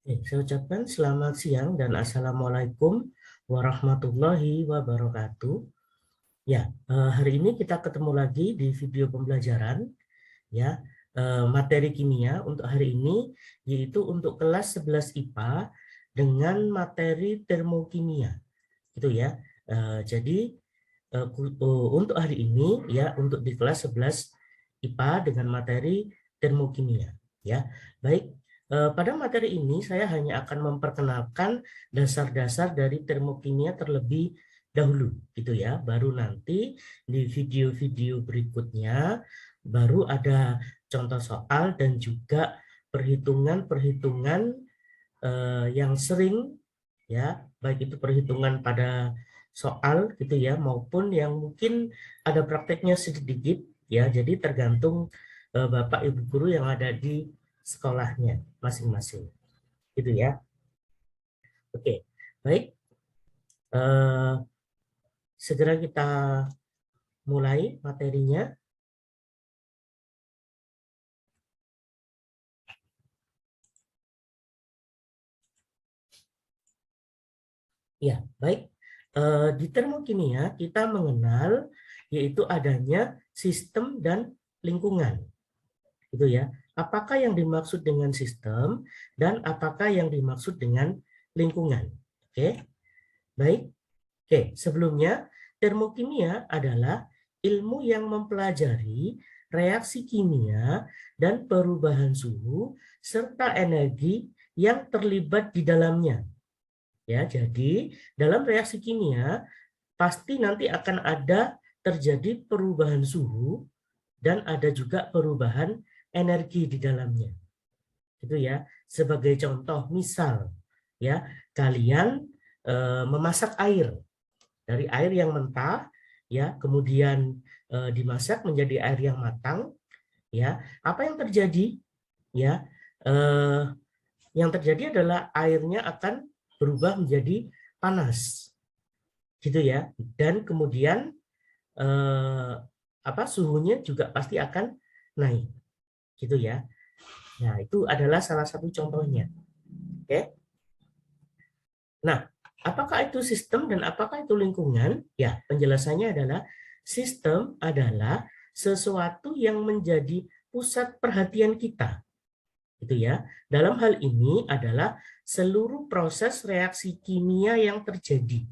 Saya ucapkan selamat siang dan Assalamualaikum warahmatullahi wabarakatuh. Ya, hari ini kita ketemu lagi di video pembelajaran ya, materi kimia untuk hari ini yaitu untuk kelas 11 IPA dengan materi termokimia. Gitu ya. Jadi untuk hari ini ya, untuk di kelas 11 IPA dengan materi termokimia ya. Baik, pada materi ini saya hanya akan memperkenalkan dasar-dasar dari termokimia terlebih dahulu gitu ya. Baru nanti di video-video berikutnya baru ada contoh soal dan juga perhitungan-perhitungan yang sering ya, baik itu perhitungan pada soal gitu ya maupun yang mungkin ada prakteknya sedikit ya. Jadi tergantung Bapak Ibu guru yang ada di sekolahnya masing-masing gitu ya. Oke, baik, eh, segera kita mulai materinya. Ya, baik. Di termokimia kita mengenal yaitu adanya sistem dan lingkungan. Gitu ya. Apakah yang dimaksud dengan sistem dan apakah yang dimaksud dengan lingkungan? Oke. Baik. Oke, sebelumnya termokimia adalah ilmu yang mempelajari reaksi kimia dan perubahan suhu serta energi yang terlibat di dalamnya. Ya, jadi dalam reaksi kimia pasti nanti akan ada terjadi perubahan suhu dan ada juga perubahan energi di dalamnya. Gitu ya. Sebagai contoh misal ya, kalian memasak air dari air yang mentah ya, kemudian dimasak menjadi air yang matang ya. Apa yang terjadi? Ya, eh, yang terjadi adalah airnya akan berubah menjadi panas. Gitu ya. Dan kemudian suhunya juga pasti akan naik. Gitu ya. Nah, itu adalah salah satu contohnya. Oke. Nah, apakah itu sistem dan apakah itu lingkungan? Ya, penjelasannya adalah sistem adalah sesuatu yang menjadi pusat perhatian kita. Gitu ya. Dalam hal ini adalah seluruh proses reaksi kimia yang terjadi.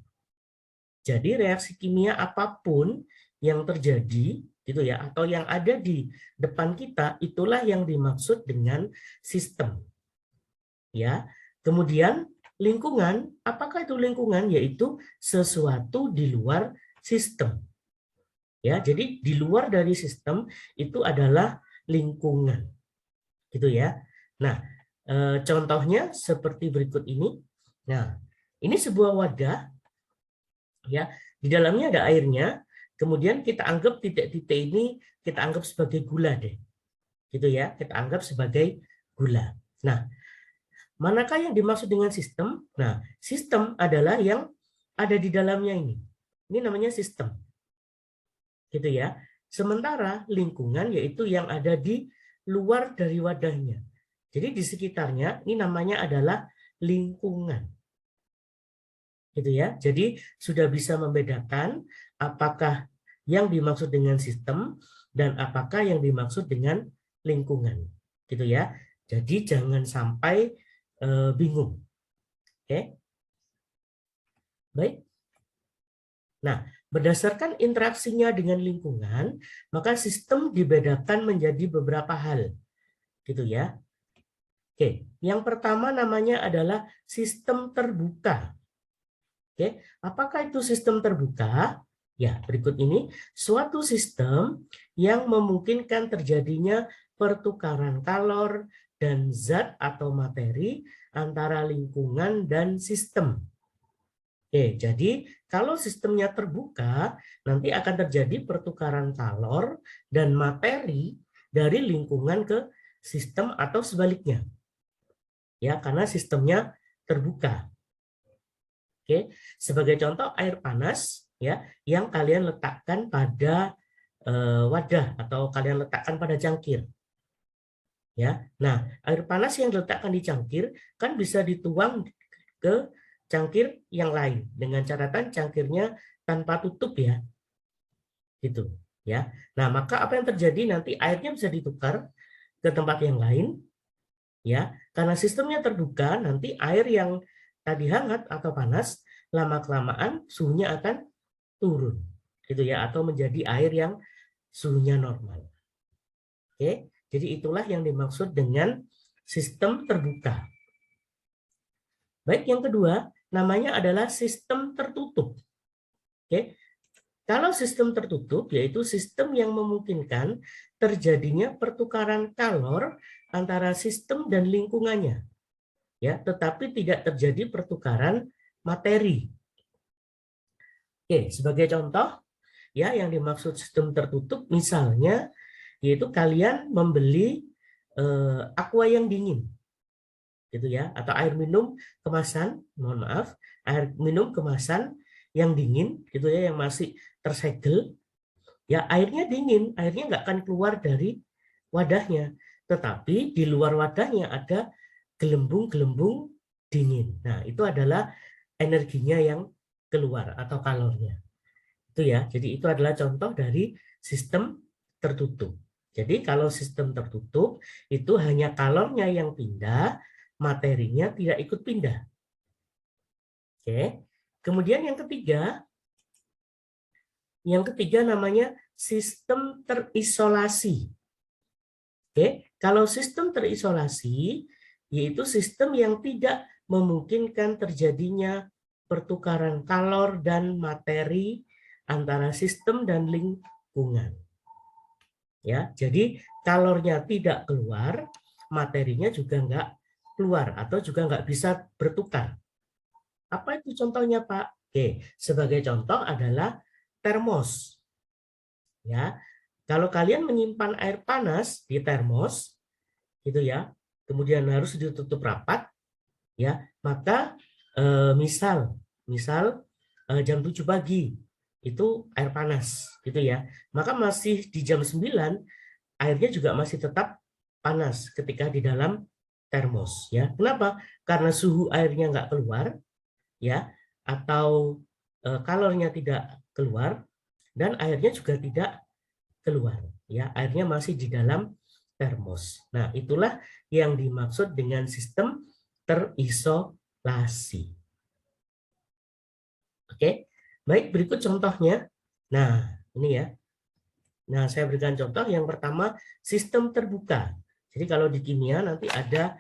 Jadi reaksi kimia apapun yang terjadi gitu ya, atau yang ada di depan kita, itulah yang dimaksud dengan sistem. Ya. Kemudian lingkungan, apakah itu lingkungan? Yaitu sesuatu di luar sistem. Ya, jadi di luar dari sistem itu adalah lingkungan. Gitu ya. Nah, contohnya seperti berikut ini. Nah, ini sebuah wadah ya, di dalamnya ada airnya, kemudian kita anggap titik-titik ini kita anggap sebagai gula deh. Gitu ya, kita anggap sebagai gula. Nah, manakah yang dimaksud dengan sistem? Nah, sistem adalah yang ada di dalamnya ini. Ini namanya sistem. Gitu ya. Sementara lingkungan yaitu yang ada di luar dari wadahnya. Jadi di sekitarnya ini namanya adalah lingkungan. Gitu ya. Jadi sudah bisa membedakan apakah yang dimaksud dengan sistem dan apakah yang dimaksud dengan lingkungan. Gitu ya. Jadi jangan sampai bingung. Oke. Baik. Nah, berdasarkan interaksinya dengan lingkungan, maka sistem dibedakan menjadi beberapa hal. Gitu ya. Oke, yang pertama namanya adalah sistem terbuka. Oke, apakah itu sistem terbuka? Ya, berikut ini suatu sistem yang memungkinkan terjadinya pertukaran kalor dan zat atau materi antara lingkungan dan sistem. Oke, jadi kalau sistemnya terbuka, nanti akan terjadi pertukaran kalor dan materi dari lingkungan ke sistem atau sebaliknya. Ya, karena sistemnya terbuka. Oke, sebagai contoh air panas ya yang kalian letakkan pada wadah atau kalian letakkan pada cangkir. Ya, nah air panas yang diletakkan di cangkir kan bisa dituang ke cangkir yang lain dengan catatan cangkirnya tanpa tutup ya, gitu ya. Nah maka apa yang terjadi nanti airnya bisa ditukar ke tempat yang lain ya, karena sistemnya terbuka nanti air yang tadi hangat atau panas lama kelamaan suhunya akan turun gitu ya, atau menjadi air yang suhunya normal. Oke, jadi itulah yang dimaksud dengan sistem terbuka. Baik, yang kedua namanya adalah sistem tertutup. Oke, kalau sistem tertutup yaitu sistem yang memungkinkan terjadinya pertukaran kalor antara sistem dan lingkungannya, ya, tetapi tidak terjadi pertukaran materi. Oke, sebagai contoh, ya, yang dimaksud sistem tertutup misalnya yaitu kalian membeli aqua yang dingin, gitu ya, atau air minum kemasan, mohon maaf, air minum kemasan yang dingin, gitu ya, yang masih tersegel, ya airnya dingin, airnya nggak akan keluar dari wadahnya, tetapi di luar wadahnya ada gelembung-gelembung dingin. Nah, itu adalah energinya yang keluar atau kalornya. Itu ya. Jadi itu adalah contoh dari sistem tertutup. Jadi kalau sistem tertutup itu hanya kalornya yang pindah, materinya tidak ikut pindah. Oke. Kemudian yang ketiga namanya sistem terisolasi. Oke, kalau sistem terisolasi yaitu sistem yang tidak memungkinkan terjadinya pertukaran kalor dan materi antara sistem dan lingkungan. Ya, jadi kalornya tidak keluar, materinya juga nggak keluar atau juga nggak bisa bertukar. Apa itu contohnya, Pak? Oke, sebagai contoh adalah termos. Ya, kalau kalian menyimpan air panas di termos, gitu ya, kemudian harus ditutup rapat, ya, maka misal jam 7 pagi itu air panas, gitu ya, maka masih di jam 9 airnya juga masih tetap panas ketika di dalam termos, ya. Kenapa? Karena suhu airnya nggak keluar, ya, atau kalornya tidak keluar dan airnya juga tidak keluar, ya, airnya masih di dalam termos. Nah, itulah yang dimaksud dengan sistem terisolasi. Oke, baik, berikut contohnya. Nah, ini ya. Nah, saya berikan contoh yang pertama, sistem terbuka. Jadi kalau di kimia nanti ada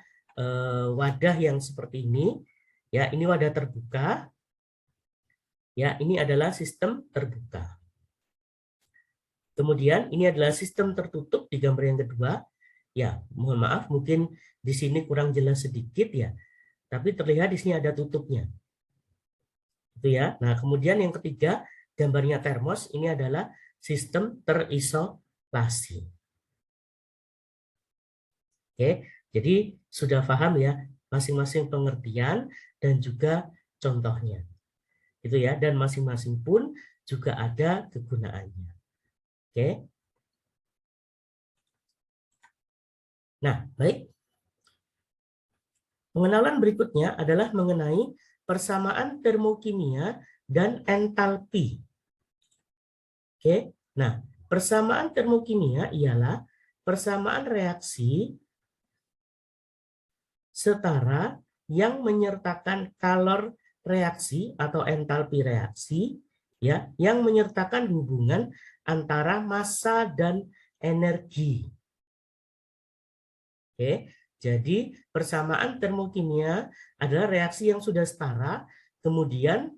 wadah yang seperti ini. Ya, ini wadah terbuka. Ya, ini adalah sistem terbuka. Kemudian ini adalah sistem tertutup di gambar yang kedua. Ya, mohon maaf, mungkin di sini kurang jelas sedikit ya. Tapi terlihat di sini ada tutupnya. Itu ya. Nah, kemudian yang ketiga, gambarnya termos, ini adalah sistem terisolasi. Oke, jadi sudah paham ya masing-masing pengertian dan juga contohnya. Itu ya, dan masing-masing pun juga ada kegunaannya. Oke. Nah, baik. Pengenalan berikutnya adalah mengenai persamaan termokimia dan entalpi. Oke. Nah, persamaan termokimia ialah persamaan reaksi setara yang menyertakan kalor reaksi atau entalpi reaksi, ya, yang menyertakan hubungan antara massa dan energi. Oke, jadi persamaan termokimia adalah reaksi yang sudah setara, kemudian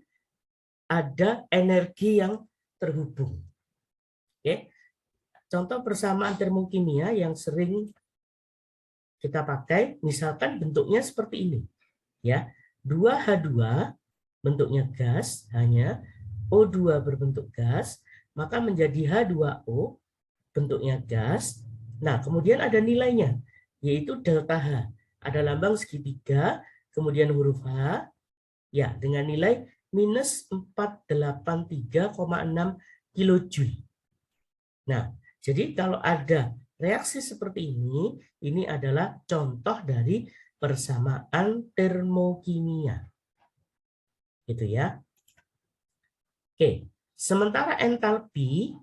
ada energi yang terhubung. Oke, contoh persamaan termokimia yang sering kita pakai, misalkan bentuknya seperti ini, ya, 2H2 bentuknya gas, hanya O2 berbentuk gas, maka menjadi H2O bentuknya gas. Nah, kemudian ada nilainya, yaitu delta H. Ada lambang segitiga, kemudian huruf H, ya, dengan nilai minus 483,6 kilojoule. Nah, jadi kalau ada reaksi seperti ini adalah contoh dari persamaan termokimia. Gitu ya. Oke, sementara entalpi,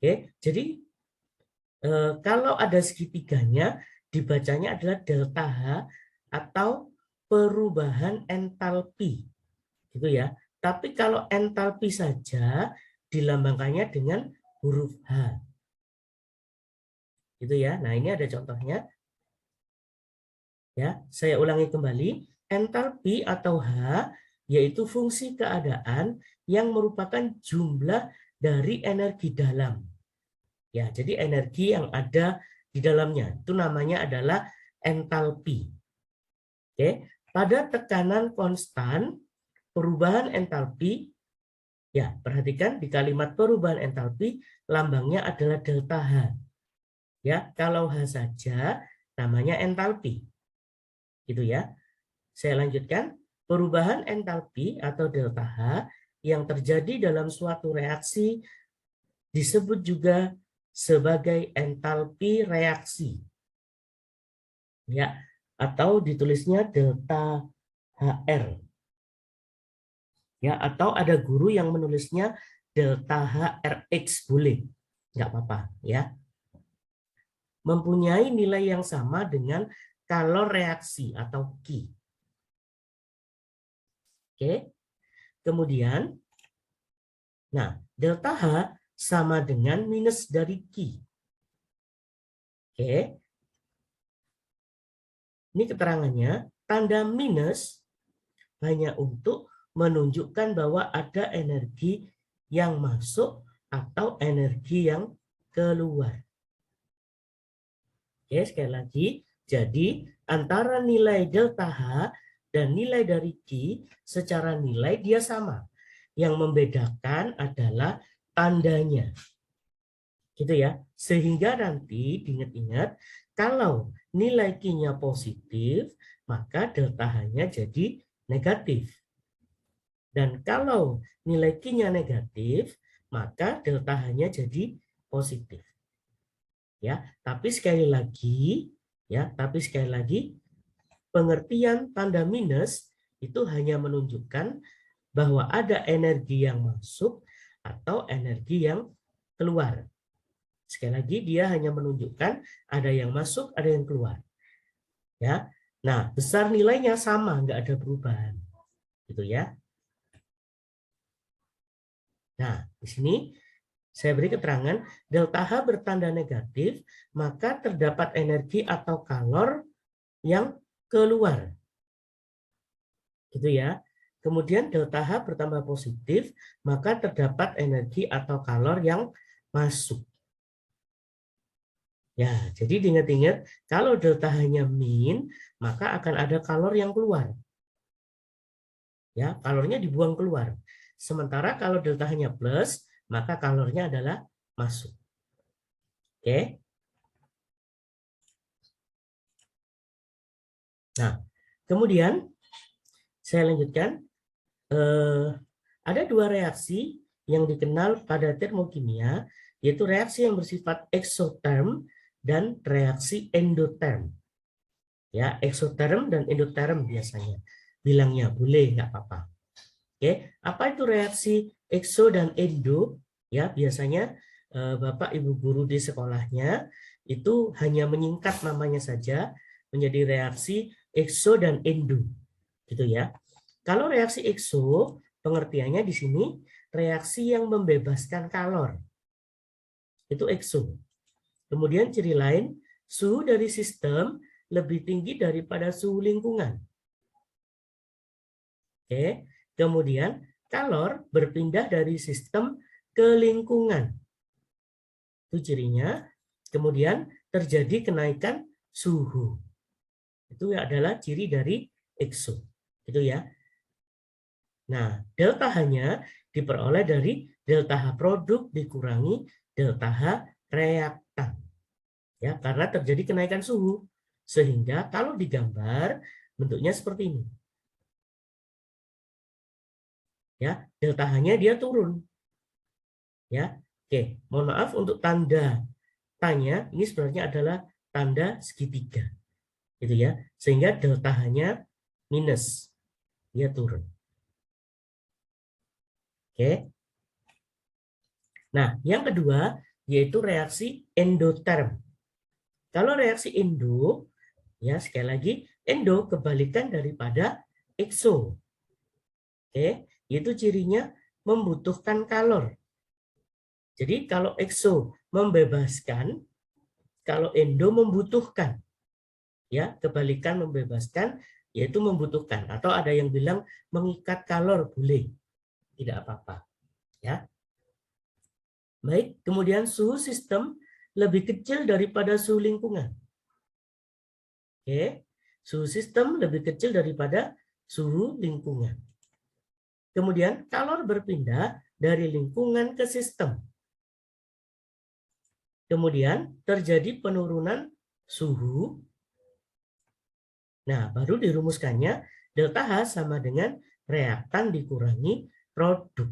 oke, jadi kalau ada segitiganya, dibacanya adalah delta H atau perubahan entalpi. Gitu ya. Tapi kalau entalpi saja dilambangkannya dengan huruf H. Gitu ya. Nah, ini ada contohnya. Ya, saya ulangi kembali. Entalpi atau H yaitu fungsi keadaan yang merupakan jumlah dari energi dalam. Ya, jadi energi yang ada di dalamnya itu namanya adalah entalpi. Oke, pada tekanan konstan perubahan entalpi, ya perhatikan di kalimat perubahan entalpi lambangnya adalah delta H. Ya, kalau H saja namanya entalpi. Gitu ya. Saya lanjutkan, perubahan entalpi atau delta H yang terjadi dalam suatu reaksi disebut juga sebagai entalpi reaksi. Ya, atau ditulisnya delta HR. Ya, atau ada guru yang menulisnya delta HRX boleh. Nggak apa-apa ya. Mempunyai nilai yang sama dengan kalor reaksi atau Q. Oke. Kemudian, nah, delta H sama dengan minus dari Q. Oke. Ini keterangannya, tanda minus hanya untuk menunjukkan bahwa ada energi yang masuk atau energi yang keluar. Oke, sekali lagi, jadi antara nilai delta H dan nilai dari Q secara nilai dia sama. Yang membedakan adalah tandanya. Gitu ya. Sehingga nanti diingat-ingat kalau nilai Q-nya positif, maka delta H-nya jadi negatif. Dan kalau nilai Q-nya negatif, maka delta H-nya jadi positif. Ya, tapi sekali lagi, pengertian tanda minus itu hanya menunjukkan bahwa ada energi yang masuk atau energi yang keluar. Sekali lagi dia hanya menunjukkan ada yang masuk, ada yang keluar. Ya. Nah, besar nilainya sama, nggak ada perubahan. Gitu ya. Nah, di sini saya beri keterangan delta H bertanda negatif, maka terdapat energi atau kalor yang keluar. Gitu ya. Kemudian delta H bertambah positif, maka terdapat energi atau kalor yang masuk. Ya, jadi diingat-ingat kalau delta H-nya min, maka akan ada kalor yang keluar. Ya, kalornya dibuang keluar. Sementara kalau delta H-nya plus, maka kalornya adalah masuk. Oke. Nah, kemudian saya lanjutkan. Ada dua reaksi yang dikenal pada termokimia, yaitu reaksi yang bersifat eksoterm dan reaksi endoterm. Ya, eksoterm dan endoterm biasanya. Bilangnya boleh, nggak apa-apa. Oke, apa itu reaksi ekso dan endo? Ya, biasanya Bapak Ibu guru di sekolahnya itu hanya menyingkat namanya saja menjadi reaksi ekso dan endo. Gitu ya. Kalau reaksi ekso, pengertiannya di sini reaksi yang membebaskan kalor. Itu ekso. Kemudian ciri lain, suhu dari sistem lebih tinggi daripada suhu lingkungan. Oke. Kemudian kalor berpindah dari sistem ke lingkungan. Itu cirinya. Kemudian terjadi kenaikan suhu. Itu adalah ciri dari ekso. Gitu ya. Nah, delta H-nya diperoleh dari delta H produk dikurangi delta H reaktan. Ya, karena terjadi kenaikan suhu. Sehingga kalau digambar bentuknya seperti ini. Ya, delta H-nya dia turun. Ya. Oke, mohon maaf untuk tanda tanya ini sebenarnya adalah tanda segitiga, gitu ya, sehingga delta H-nya minus, dia turun. Oke. Nah, yang kedua yaitu reaksi endoterm. Kalau reaksi endo, ya sekali lagi, endo kebalikan daripada exo. Oke, itu cirinya membutuhkan kalor. Jadi kalau exo membebaskan, kalau endo membutuhkan. Ya, kebalikan membebaskan yaitu membutuhkan, atau ada yang bilang mengikat kalor, boleh. Tidak apa-apa, ya. Baik, kemudian suhu sistem lebih kecil daripada suhu lingkungan. Oke, suhu sistem lebih kecil daripada suhu lingkungan. Kemudian kalor berpindah dari lingkungan ke sistem. Kemudian terjadi penurunan suhu. Nah, baru dirumuskannya delta H sama dengan reaktan dikurangi produk.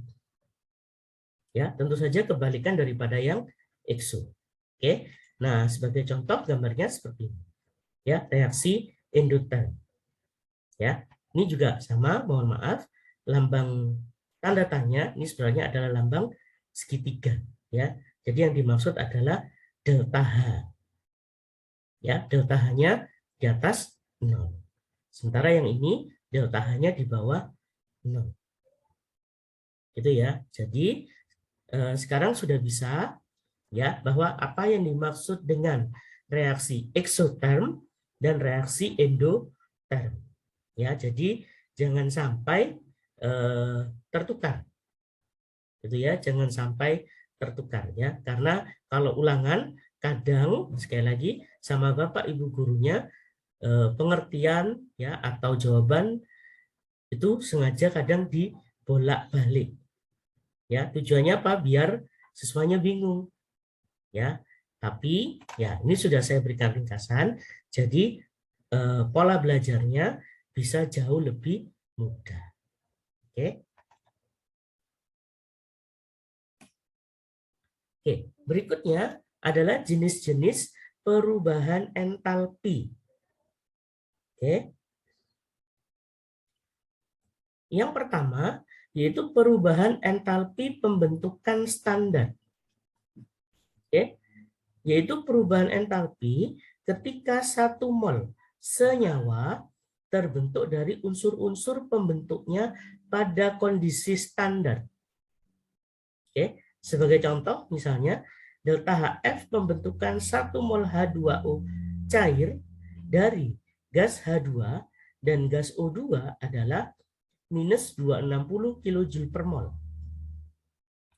Ya, tentu saja kebalikan daripada yang exo. Oke. Nah, sebagai contoh gambarnya seperti ini. Ya, reaksi endoterm. Ya, ini juga sama, mohon maaf, lambang tanda tanya ini sebenarnya adalah lambang segitiga, ya. Jadi yang dimaksud adalah delta H. Ya, delta H-nya di atas 0. Sementara yang ini delta H-nya di bawah 0. Gitu ya. Jadi sekarang sudah bisa ya bahwa apa yang dimaksud dengan reaksi exotherm dan reaksi endotherm. Ya, jadi jangan sampai tertukar. Gitu ya, jangan sampai tertukar ya. Karena kalau ulangan kadang sekali lagi sama Bapak Ibu gurunya pengertian ya atau jawaban itu sengaja kadang dibolak-balik. Ya, tujuannya apa? Biar siswanya bingung. Ya. Tapi ya ini sudah saya berikan ringkasan. Jadi pola belajarnya bisa jauh lebih mudah. Oke. Oke, berikutnya adalah jenis-jenis perubahan entalpi. Oke. Yang pertama yaitu perubahan entalpi pembentukan standar. Oke. Yaitu perubahan entalpi ketika 1 mol senyawa terbentuk dari unsur-unsur pembentuknya pada kondisi standar. Oke, sebagai contoh misalnya delta HF pembentukan 1 mol H2O cair dari gas H2 dan gas O2 adalah minus 260 kJ per mol.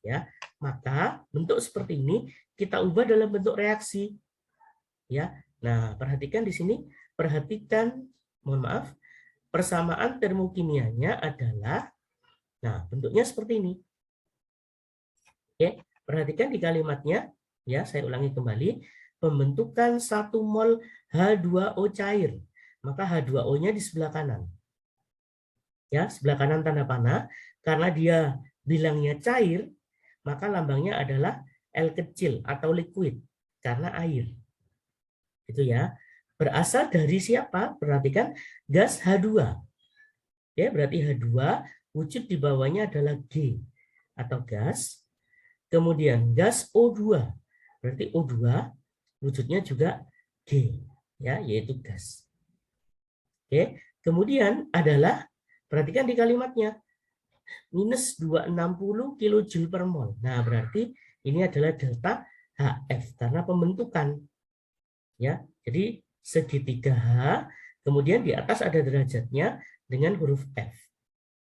Ya, maka bentuk seperti ini kita ubah dalam bentuk reaksi. Ya, nah perhatikan di sini, mohon maaf, persamaan termokimianya adalah, nah bentuknya seperti ini. Oke, perhatikan di kalimatnya, ya saya ulangi kembali, pembentukan 1 mol H2O cair, maka H2O-nya di sebelah kanan. Ya, sebelah kanan tanda panah, karena dia bilangnya cair, maka lambangnya adalah L kecil atau liquid, karena air. Gitu ya. Berasal dari siapa? Perhatikan gas H2. Ya, berarti H2 wujud di bawahnya adalah G atau gas. Kemudian gas O2. Berarti O2 wujudnya juga G, ya, yaitu gas. Oke, kemudian adalah perhatikan di kalimatnya minus 260 kJ per mol. Nah, berarti ini adalah delta HF karena pembentukan. Ya, jadi segitiga H, kemudian di atas ada derajatnya dengan huruf F.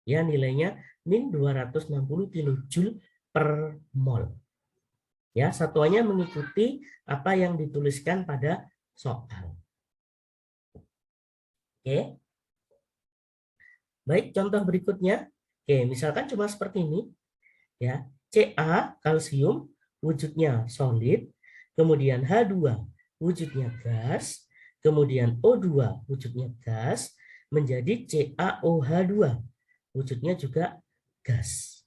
Ya, nilainya min 260 kJ per mol. Ya, satuannya mengikuti apa yang dituliskan pada soal. Oke. Baik, contoh berikutnya. Oke, misalkan cuma seperti ini. Ya, Ca kalsium wujudnya solid, kemudian H2 wujudnya gas, kemudian O2 wujudnya gas, menjadi CaOH2 wujudnya juga gas.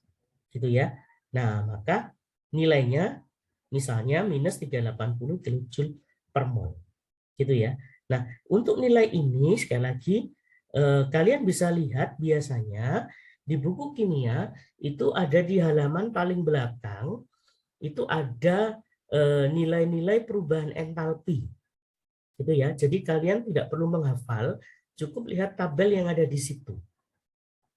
Gitu ya. Nah, maka nilainya Misalnya minus 380 kilojoule per mol. Gitu ya. Nah, untuk nilai ini sekali lagi kalian bisa lihat biasanya di buku kimia itu ada di halaman paling belakang, itu ada nilai-nilai perubahan entalpi. Gitu ya. Jadi kalian tidak perlu menghafal, cukup lihat tabel yang ada di situ.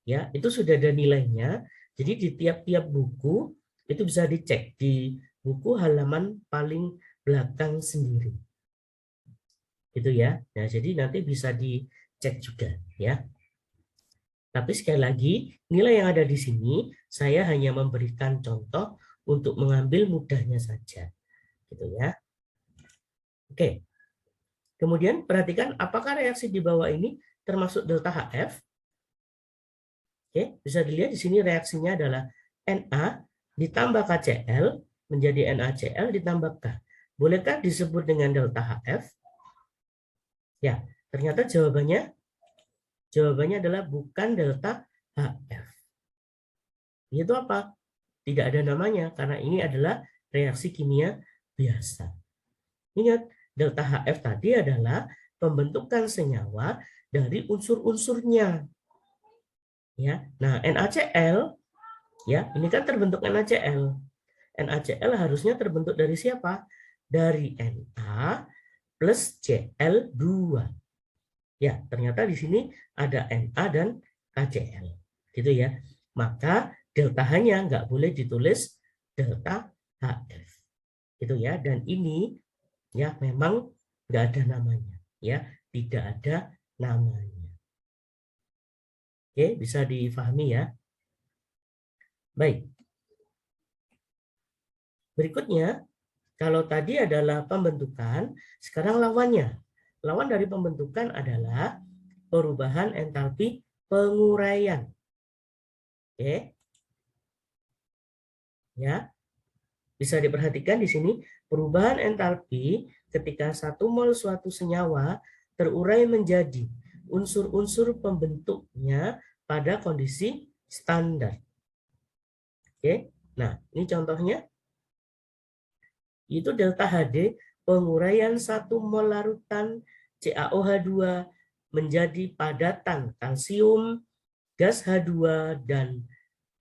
Ya, itu sudah ada nilainya. Jadi di tiap-tiap buku itu bisa dicek di buku halaman paling belakang sendiri. Gitu ya. Nah, jadi nanti bisa dicek juga ya. Tapi sekali lagi, nilai yang ada di sini saya hanya memberikan contoh untuk mengambil mudahnya saja. Gitu ya. Oke. Kemudian perhatikan apakah reaksi di bawah ini termasuk delta HF? Oke, bisa dilihat di sini reaksinya adalah Na ditambah KCl menjadi NaCl ditambah K. Bolehkah disebut dengan delta HF? Ya, ternyata jawabannya adalah bukan delta HF. Itu apa? Tidak ada namanya karena ini adalah reaksi kimia biasa. Ingat, delta HF tadi adalah pembentukan senyawa dari unsur-unsurnya. Ya, nah NaCl ya, ini kan terbentuk NaCl. NaCl harusnya terbentuk dari siapa? Dari Na plus Cl2. Ya, ternyata di sini ada Na dan KCl. Gitu ya. Maka delta hanya nggak boleh ditulis delta HF. Gitu ya. Dan ini ya memang nggak ada namanya. Ya, tidak ada namanya. Oke, bisa difahami ya. Baik. Berikutnya, kalau tadi adalah pembentukan, sekarang lawannya. Lawan dari pembentukan adalah perubahan entalpi penguraian. Oke. Ya. Bisa diperhatikan di sini, perubahan entalpi ketika 1 mol suatu senyawa terurai menjadi unsur-unsur pembentuknya pada kondisi standar. Oke. Nah, ini contohnya. Itu delta HD, penguraian 1 mol larutan CaOH2 menjadi padatan kalsium, gas H2, dan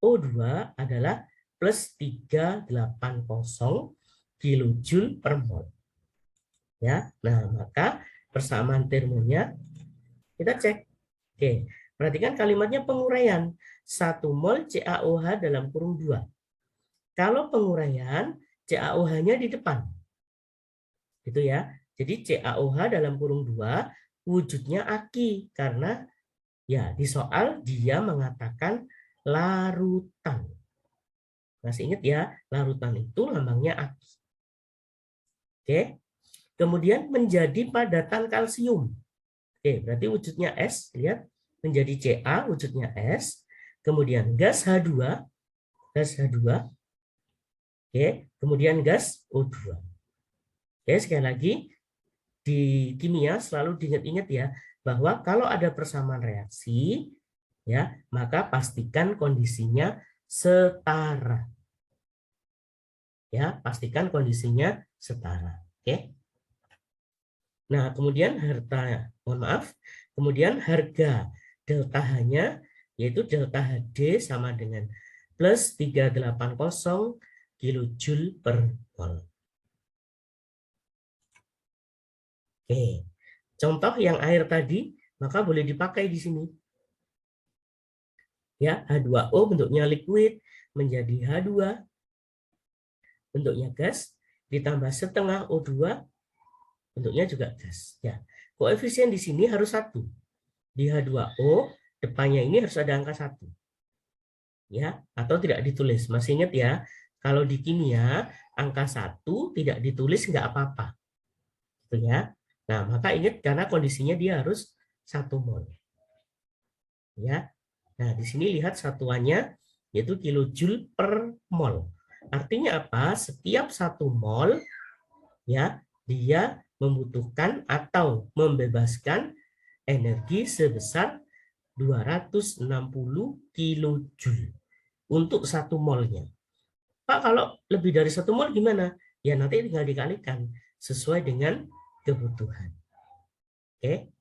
O2 adalah plus 380 kilojoule per mol. Ya, nah maka persamaan termonya kita cek. Oke, perhatikan kalimatnya penguraian 1 mol CaOH dalam kurung 2. Kalau penguraian CaOH-nya di depan. Gitu ya. Jadi CaOH dalam kurung 2 wujudnya aki karena ya di soal dia mengatakan larutan. Masih ingat ya, larutan itu lambangnya aki. Oke. Kemudian menjadi padatan kalsium. Oke, berarti wujudnya S, lihat menjadi Ca wujudnya S. Kemudian gas H2, Oke, kemudian gas O2. Oke, sekali lagi di kimia selalu diingat-ingat ya bahwa kalau ada persamaan reaksi ya, maka pastikan kondisinya setara. Ya, pastikan kondisinya setara. Oke. Nah, kemudian kemudian harga delta H-nya yaitu delta HD sama dengan plus 380 kilojoule per mol. Oke. Contoh yang air tadi, maka boleh dipakai di sini. Ya, H2O bentuknya liquid menjadi H2 bentuknya gas ditambah setengah O2 bentuknya juga gas. Ya, koefisien di sini harus 1. Di H2O depannya ini harus ada angka 1. Ya, atau tidak ditulis. Masih ingat ya, kalau di kimia angka 1 tidak ditulis nggak apa-apa. Gitu ya. Nah, maka ingat karena kondisinya dia harus 1 mol. Ya. Nah, di sini lihat satuannya yaitu kilojoule per mol. Artinya apa? Setiap 1 mol ya, dia membutuhkan atau membebaskan energi sebesar 260 kilojoule untuk 1 molnya. Pak, kalau lebih dari 1 mol gimana? Ya nanti tinggal dikalikan sesuai dengan kebutuhan. Oke.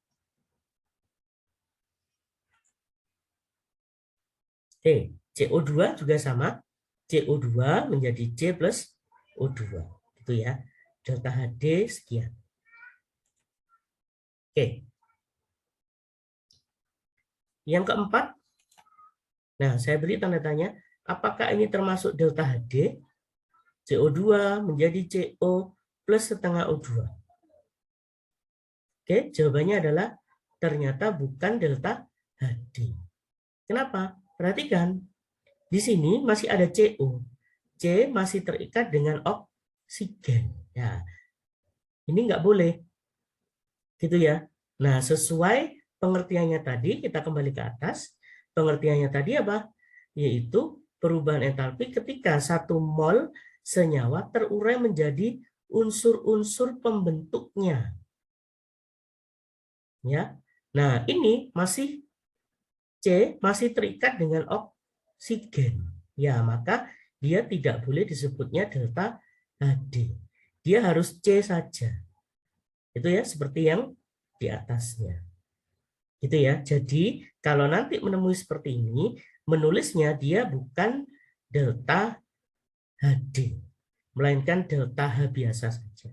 Oke, CO2 juga sama. CO2 menjadi C plus O2. Gitu ya. Delta HD sekian. Oke. Yang keempat, nah saya beri tanda tanya, apakah ini termasuk delta HD? CO2 menjadi CO plus setengah O2. Oke, jawabannya adalah ternyata bukan delta HD. Kenapa? Perhatikan, di sini masih ada CO. C masih terikat dengan oksigen. Ya, ini nggak boleh. Gitu ya. Nah, sesuai pengertiannya tadi, kita kembali ke atas. Pengertiannya tadi apa? Yaitu perubahan entalpi ketika 1 mol senyawa terurai menjadi unsur-unsur pembentuknya. Ya. Nah, ini masih C masih terikat dengan oksigen. Ya, maka dia tidak boleh disebutnya delta HD. Dia harus C saja. Itu ya, seperti yang di atasnya. Gitu ya. Jadi, kalau nanti menemui seperti ini, menulisnya dia bukan delta HD, melainkan delta H biasa saja.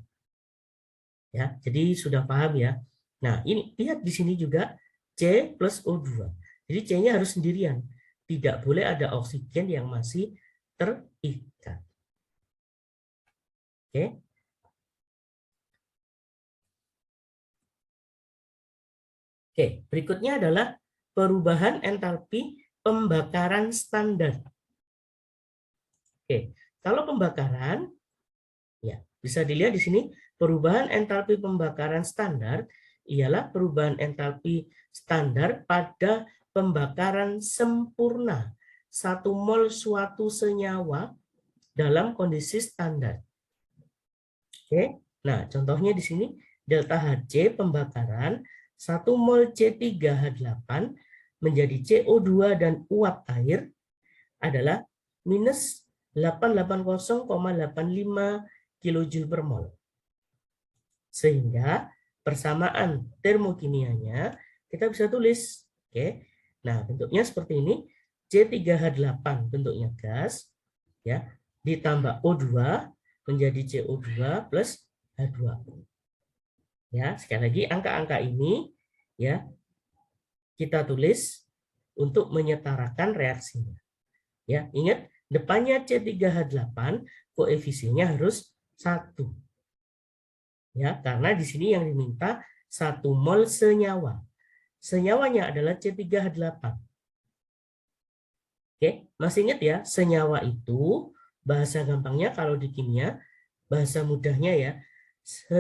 Ya, jadi sudah paham ya. Nah, ini lihat di sini juga C plus O2. Jadi C-nya harus sendirian. Tidak boleh ada oksigen yang masih terikat. Oke. Oke, berikutnya adalah perubahan entalpi pembakaran standar. Oke, kalau pembakaran, ya bisa dilihat di sini perubahan entalpi pembakaran standar ialah perubahan entalpi standar pada pembakaran sempurna 1 mol suatu senyawa dalam kondisi standar. Oke, nah contohnya di sini delta Hc pembakaran 1 mol C3H8 menjadi CO2 dan uap air adalah minus 880,85 kJ per mol. Sehingga persamaan termokimianya kita bisa tulis. Oke. Nah, bentuknya seperti ini. C3H8 bentuknya gas ya, ditambah O2 menjadi CO2 plus H2O. Ya, sekali lagi angka-angka ini ya kita tulis untuk menyetarakan reaksinya. Ya, ingat depannya C3H8 koefisiennya harus 1. Ya, karena di sini yang diminta 1 mol senyawa. Senyawanya adalah C3H8. Oke, masih ingat ya, senyawa itu bahasa gampangnya kalau di kimia, bahasa mudahnya ya,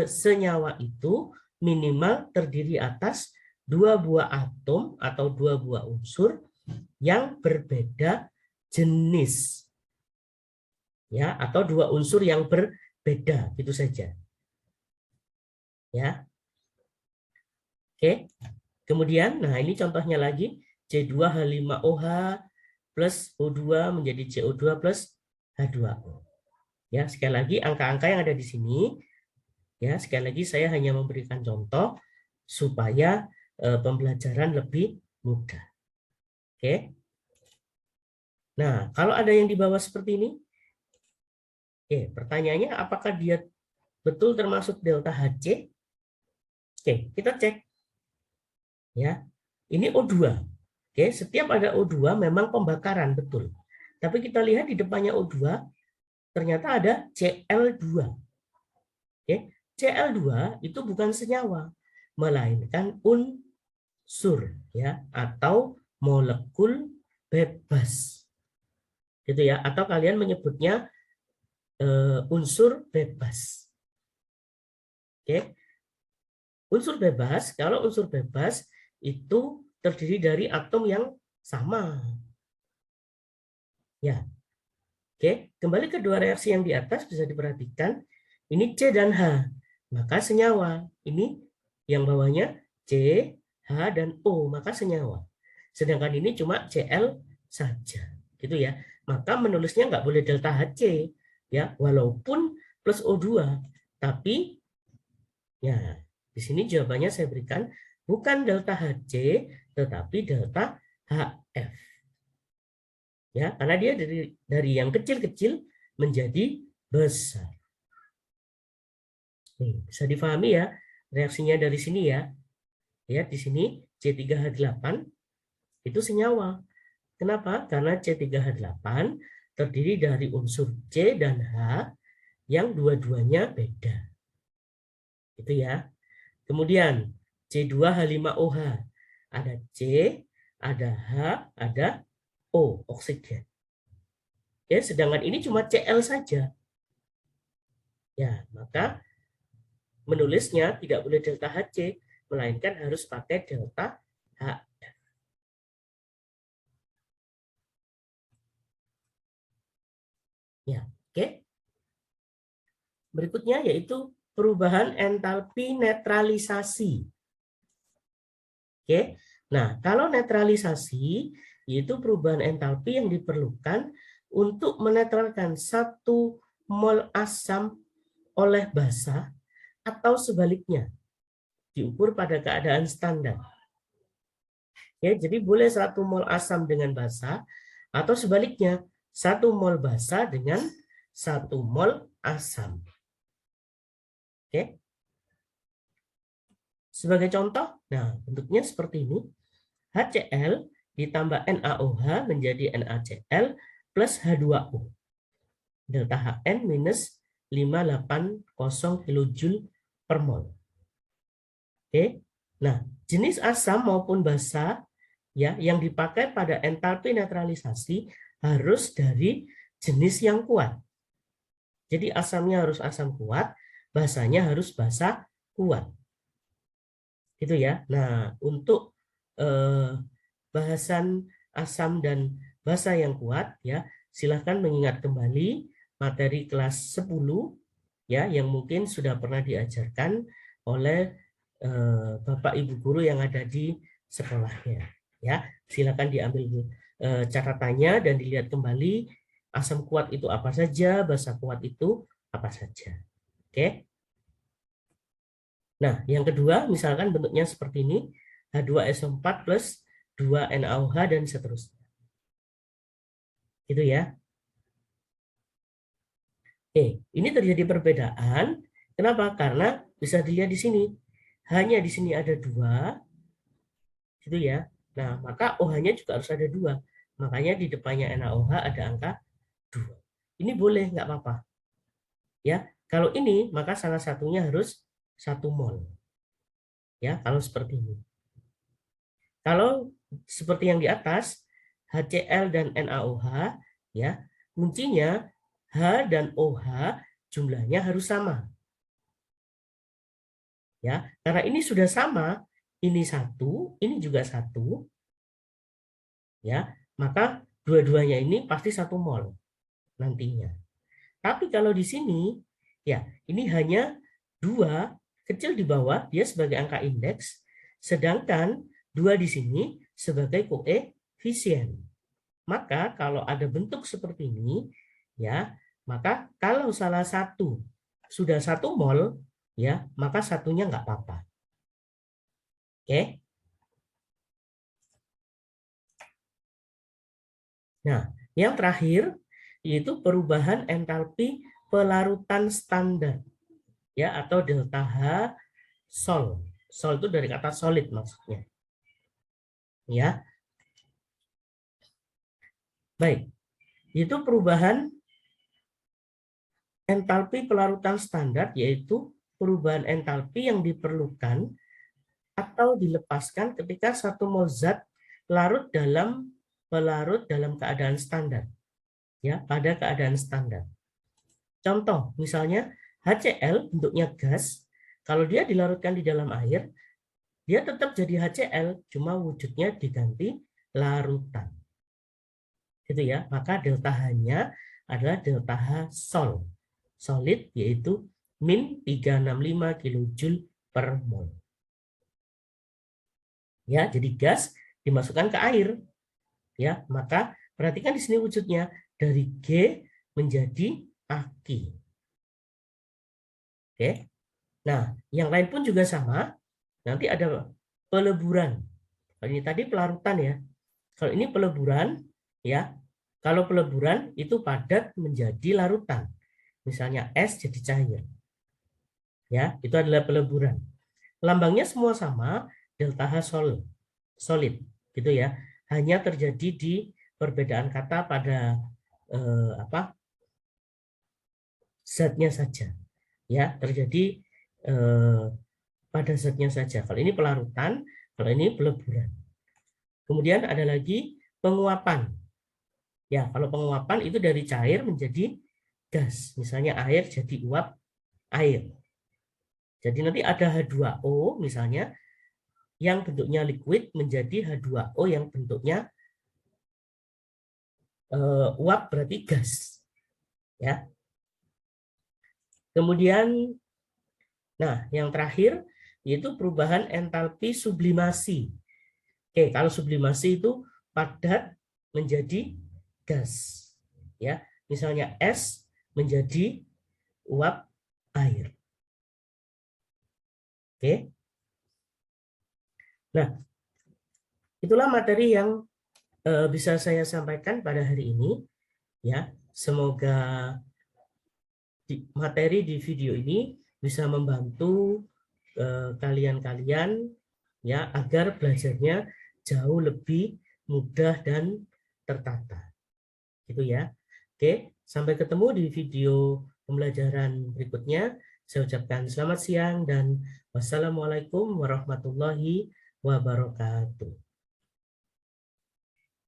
senyawa itu minimal terdiri atas 2 buah atom atau 2 buah unsur yang berbeda jenis. Ya, atau 2 unsur yang berbeda, gitu saja. Ya. Oke. Kemudian, nah ini contohnya lagi, C2H5OH plus O2 menjadi CO2 plus H2O. Ya, sekali lagi angka-angka yang ada di sini, ya sekali lagi saya hanya memberikan contoh supaya pembelajaran lebih mudah. Oke. Nah, kalau ada yang di bawah seperti ini, oke, pertanyaannya apakah dia betul termasuk delta Hc? Oke, kita cek. Ya, ini O2. Oke, setiap ada O2 memang pembakaran, betul. Tapi kita lihat di depannya O2, ternyata ada Cl2. Oke, Cl2 itu bukan senyawa, melainkan unsur ya atau molekul bebas. Gitu ya, atau kalian menyebutnya unsur bebas. Oke. Unsur bebas, kalau unsur bebas itu terdiri dari atom yang sama. Ya. Oke, kembali ke 2 reaksi yang di atas bisa diperhatikan. Ini C dan H. Maka senyawa. Ini yang bawahnya C, H, dan O. Maka senyawa. Sedangkan ini cuma Cl saja. Gitu ya. Maka menulisnya nggak boleh delta Hc. Ya, walaupun plus O2. Tapi ya di sini jawabannya saya berikan bukan delta Hc tetapi delta Hf. Ya, karena dia dari yang kecil-kecil menjadi besar. Nih, bisa difahami ya reaksinya dari sini ya. Lihat di sini C3H8 itu senyawa. Kenapa? Karena C3H8 terdiri dari unsur C dan H yang dua-duanya beda. Itu ya. Kemudian C2H5OH. Ada C, ada H, ada O, oksigen. Ya, sedangkan ini cuma Cl saja. Ya, maka menulisnya tidak boleh delta Hc, melainkan harus pakai delta Hf. Ya, oke. Berikutnya yaitu perubahan entalpi netralisasi. Oke. Nah, kalau netralisasi yaitu perubahan entalpi yang diperlukan untuk menetralkan 1 mol asam oleh basa atau sebaliknya diukur pada keadaan standar. Ya, jadi boleh 1 mol asam dengan basa atau sebaliknya 1 mol basa dengan 1 mol asam. Oke. Sebagai contoh, nah bentuknya seperti ini. HCl ditambah NaOH menjadi NaCl plus H2O. Delta Hn minus 580 kJ per mol. Oke. Nah, jenis asam maupun basa ya yang dipakai pada entalpi netralisasi harus dari jenis yang kuat. Jadi asamnya harus asam kuat, basanya harus basa kuat. Gitu ya. Nah, untuk bahasan asam dan basa yang kuat ya, silahkan mengingat kembali materi kelas 10 ya yang mungkin sudah pernah diajarkan oleh Bapak Ibu guru yang ada di sekolahnya ya. Silakan diambil catatannya dan dilihat kembali asam kuat itu apa saja, basa kuat itu apa saja. Oke. Nah, yang kedua misalkan bentuknya seperti ini, H2SO4 plus 2 NaOH dan seterusnya. Gitu ya. Oke, ini terjadi perbedaan. Kenapa? Karena bisa dilihat di sini. Hanya di sini ada 2. Gitu ya. Nah, maka OH-nya juga harus ada 2. Makanya di depannya NaOH ada angka 2. Ini boleh, nggak apa-apa. Ya, kalau ini maka salah satunya harus 1 mol. Ya, kalau seperti ini. Kalau seperti yang di atas, HCl dan NaOH, ya, kuncinya H dan OH jumlahnya harus sama. Ya, karena ini sudah sama, ini 1, ini juga 1, ya, maka dua-duanya ini pasti 1 mol nantinya. Tapi kalau di sini, ya, ini hanya 2 kecil di bawah, dia sebagai angka indeks, sedangkan 2 di sini sebagai koefisien. Maka kalau ada bentuk seperti ini, ya, maka kalau salah satu sudah 1 mol, ya, maka satunya nggak apa-apa. Oke. Nah, yang terakhir yaitu perubahan entalpi pelarutan standar, ya, atau delta H sol. Sol itu dari kata solid maksudnya. Ya. Baik. Itu perubahan entalpi pelarutan standar yaitu perubahan entalpi yang diperlukan atau dilepaskan ketika 1 mol zat pelarut dalam keadaan standar. Ya, pada keadaan standar. Contoh, misalnya HCl bentuknya gas, kalau dia dilarutkan di dalam air, dia tetap jadi HCl, cuma wujudnya diganti larutan. Gitu ya. Maka delta H-nya adalah delta H sol. Solid yaitu min 365 kJ per mol. Ya, jadi gas dimasukkan ke air. Ya, maka perhatikan di sini wujudnya dari G menjadi Aki. Oke. Nah, yang lain pun juga sama. Nanti ada peleburan. Ini tadi pelarutan ya. Kalau ini peleburan, ya. Kalau peleburan itu padat menjadi larutan. Misalnya es jadi cair. Ya, itu adalah peleburan. Lambangnya semua sama, delta H solid, gitu ya. Hanya terjadi di perbedaan kata pada zatnya saja. Ya, terjadi pada zatnya saja. Kalau ini pelarutan, kalau ini peleburan. Kemudian ada lagi penguapan. Ya, kalau penguapan itu dari cair menjadi gas. Misalnya air jadi uap air. Jadi nanti ada H2O misalnya yang bentuknya liquid menjadi H2O yang bentuknya uap berarti gas. Ya. Kemudian nah, yang terakhir yaitu perubahan entalpi sublimasi. Oke, kalau sublimasi itu padat menjadi gas. Ya, misalnya es menjadi uap air. Oke. Nah, itulah materi yang bisa saya sampaikan pada hari ini. Ya, semoga materi di video ini bisa membantu kalian-kalian ya agar belajarnya jauh lebih mudah dan tertata. Gitu ya. Oke, sampai ketemu di video pembelajaran berikutnya. Saya ucapkan selamat siang dan wassalamualaikum warahmatullahi wabarakatuh.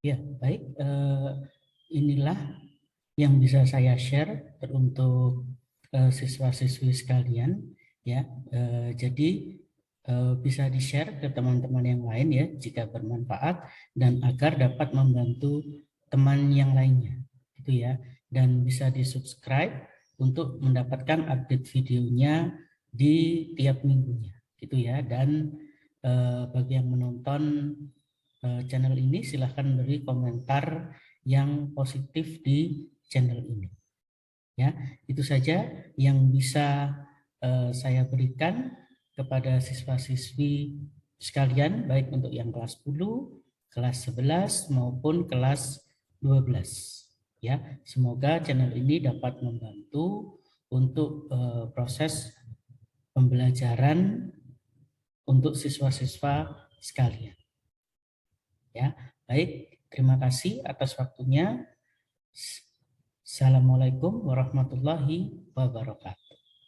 Ya, baik. Inilah yang bisa saya share untuk siswa-siswi sekalian. Ya, jadi bisa di-share ke teman-teman yang lain ya jika bermanfaat dan agar dapat membantu teman yang lainnya, gitu ya. Dan bisa di-subscribe untuk mendapatkan update videonya di tiap minggunya, gitu ya. Dan bagi yang menonton channel ini silahkan beri komentar yang positif di channel ini. Ya, itu saja yang bisa saya berikan kepada siswa-siswi sekalian, baik untuk yang kelas 10, kelas 11 maupun kelas 12. Ya, semoga channel ini dapat membantu untuk proses pembelajaran untuk siswa-siswa sekalian. Ya, baik. Terima kasih atas waktunya. Assalamualaikum warahmatullahi wabarakatuh.